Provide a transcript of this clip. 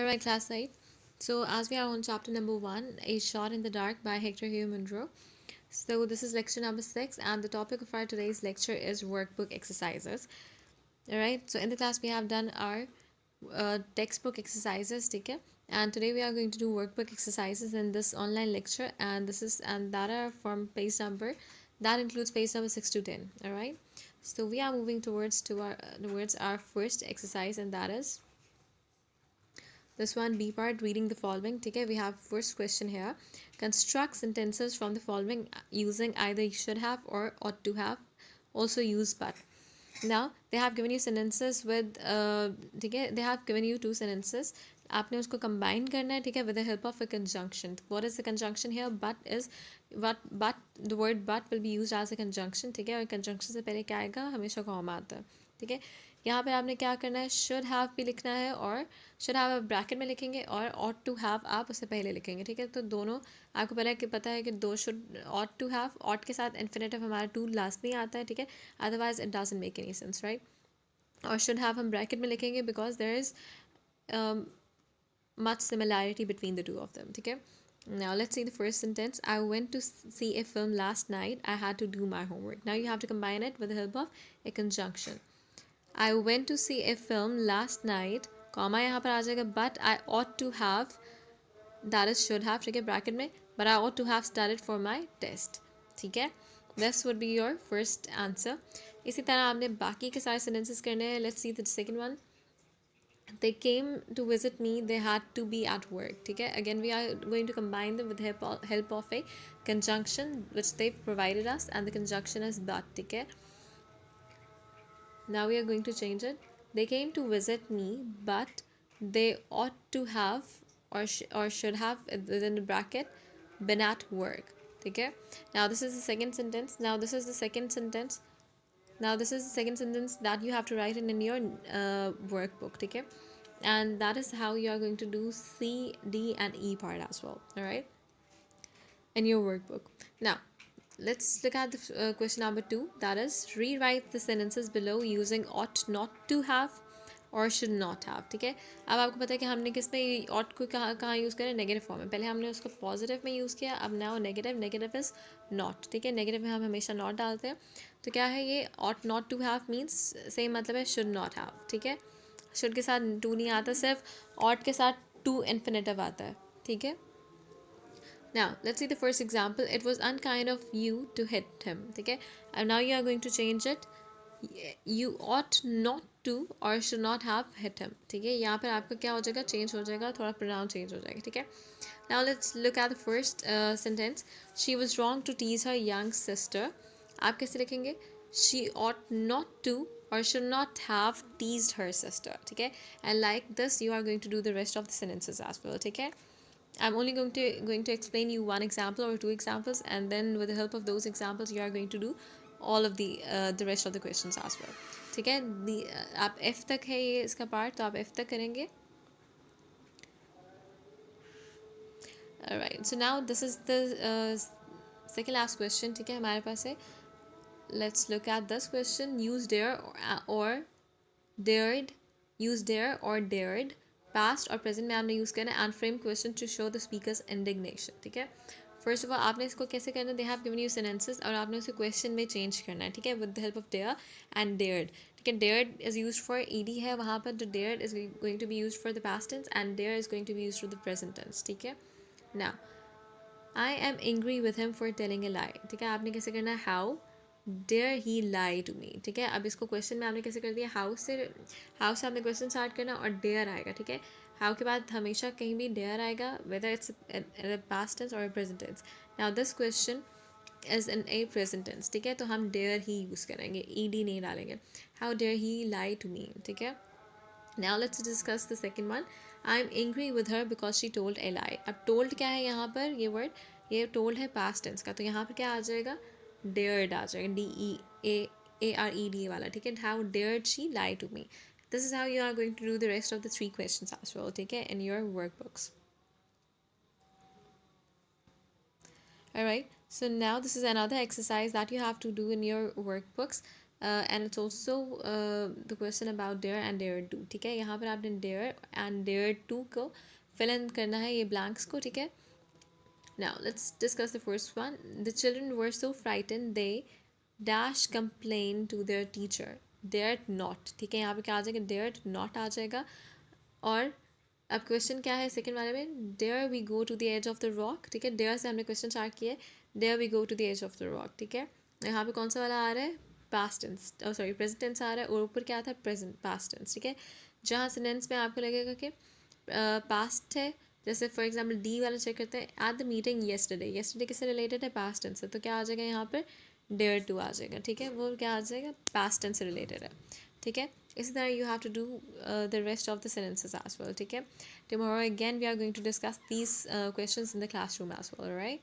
Alright, class 8. So, as we are on chapter number 1, A Shot in the Dark by Hector Hugh Munro. So, this is lecture number 6, and the topic of our today's lecture is workbook exercises. Alright, so in the class, we have done our textbook exercises, okay? And today we are going to do workbook exercises in this online lecture, and that are from page number that includes page number 6 to 10. Alright, so we are moving towards our first exercise, and that is this one, B part, reading the following. Okay, we have first question here. Construct sentences from the following using either you should have or ought to have. Also use but. Now they have given you sentences with ठीक है, they have given you two sentences. आपने उसको combine करना है, ठीक है, with the help of a conjunction. What is the conjunction here? But the word but will be used as a conjunction, ठीक है, और conjunction से पहले क्या आएगा? हमेशा comma आता है, ठीक है. यहाँ पर आपने क्या करना है? should have भी लिखना है, और should have आप ब्रैकेट में लिखेंगे, और ought to have आप उससे पहले लिखेंगे, ठीक है. तो दोनों आपको पता है कि दो should ought to have, ought के साथ infinitive हमारा to लास्ट में आता है, ठीक है. Otherwise it doesn't make any sense, right. और should have हम ब्रैकेट में लिखेंगे because there is much similarity between the two of them, ठीक है. Now let's see the first sentence. I went to see a film last night. I had to do my homework. Now you have to combine it with the help of a conjunction. I went to see a film last night, comma यहाँ पर आ जाएगा, but I ought to have, that is should have, ठीक है, bracket में, but I ought to have studied for my test, ठीक है. This would be your first answer. इसी तरह आपने बाकी के सारे sentences करने हैं. Let's see the second one. They came to visit me. They had to be at work, ठीक है. Again we are going to combine them with the help of a conjunction which they've provided us, and the conjunction is but, ठीक है. Now we are going to change it. They came to visit me, but they ought to have, or should have, within the bracket, been at work, ठीक है. Now this is the second sentence. Now this is the second sentence. Now this is the second sentence that you have to write in your workbook, ठीक है. And that is how you are going to do C, D and E part as well, alright, in your workbook. Now let's look at the question number 2, that is rewrite the sentences below using ought not to have और should not have, ठीक है. अब आपको पता है कि हमने किस में ऑट को कहाँ यूज़ करें? नेगेटिव फॉर्म में. पहले हमने उसको पॉजिटिव में यूज़ किया, अब नाउ नेगेटिव इज़ नॉट, ठीक है. नेगेटिव में हम हमेशा नॉट डालते हैं. तो क्या है ये? Ought not to have means same मतलब है शुड नॉट हैव, ठीक है. शुड के साथ टू नहीं आता, सिर्फ ऑट के साथ टू इन्फिनेटिव आता है, ठीक है. Now let's see the first example. It was unkind of you to hit him, ठीक है. And now you are going to change it. You ought not to or should not have hit him, ठीक है. यहाँ पर आपका क्या हो जाएगा? चेंज हो जाएगा, थोड़ा प्रोनाउन चेंज हो जाएगा, ठीक है. Now let's look at the first sentence. She was wrong to tease her young sister. आप कैसे लिखेंगे? She ought not to or should not have teased her sister, ठीक है. And like this you are going to do the rest of the sentences as well, ठीक है. I'm only going to explain you one example or two examples, and then with the help of those examples you are going to do all of the rest of the questions as well, ठीक है. आप F तक है ये इसका part, तो आप F तक करेंगे. Alright, so now this is the second last question, ठीक है, हमारे पास है. Let's look at this question. Use dare or dared. Use dare or dared. Past और प्रेजेंट में आपने यूज़ करना है. And frame question to show the speaker's indignation, ठीक है. फर्स्ट ऑफ ऑल आपने इसको कैसे करना है? They have given you sentences और आपने उसे क्वेश्चन में चेंज करना है, ठीक है, with the help of dare and dared, ठीक है. Dared is use for ED है वहाँ पर, तो dared is going to be use for the past tense and dare is going to be use for the present tense, ठीक है. Now I am angry with him for telling a lie, ठीक है. आपने कैसे करना है? How dare he lie to me, ठीक है. अब इसको क्वेश्चन में आपने कैसे कर दिया? हाउ से आपने क्वेश्चन स्टार्ट करना और डेयर आएगा, ठीक है. हाउ के बाद हमेशा कहीं भी डेयर आएगा, वेदर इट्स पास्ट टेंस और present tense. Now this question is in a present tense, ठीक है, तो हम डेयर ही यूज़ करेंगे, ई डी नहीं डालेंगे. How dare he lie to me, ठीक है. Now let's discuss the second one. I am angry with her because she told a lie. अब टोल्ड क्या है यहाँ पर? ये वर्ड, ये टोल्ड है पास्ट टेंस का, तो यहाँ पर क्या आ जाएगा? डेयर्ड आ जाएगा, DEARED वाला, ठीक है. How dared she lie to me. This is how you are going to do the rest of the 3 questions as well, okay, in your workbooks. Alright, so now this is another exercise that you have to do in your workbooks. And it's also the question about dare and dare to, ठीक है। यहाँ पर आपने dare and dare to को fill in करना है, ये blanks को, ठीक है। Now let's discuss the first one. The children were so frightened they dash complained to their teacher. Dared not, ठीक है। यहाँ पे क्या आ जाएगा, dared not आ जाएगा। और अब क्वेश्चन क्या है सेकंड वाले में, dare we go to the edge of the rock, ठीक है। डेयर से हमने क्वेश्चन स्टार्ट किया है, dare we go to the edge of the rock, ठीक है। यहाँ पे कौन सा वाला आ रहा है, past tense, sorry present tense आ रहा है, और ऊपर क्या था, प्रेजेंट पास्ट टेंस, ठीक है। जहाँ सेंटेंस में आपको लगेगा कि पास्ट है, जैसे फॉर एग्जाम्पल डी वाला चेक करते हैं, at the meeting yesterday, yesterday किससे रिलेटेड है, पास्ट टेंस से, तो क्या आ जाएगा यहाँ पर, डेयर टू आ जाएगा, ठीक है। वो क्या आ जाएगा, पास्ट टेंस से रिलेटेड है, ठीक है। इसी तरह you have to do the rest of the sentences as well, ठीक है। Tomorrow again we are going to discuss these questions in the classroom as well, alright?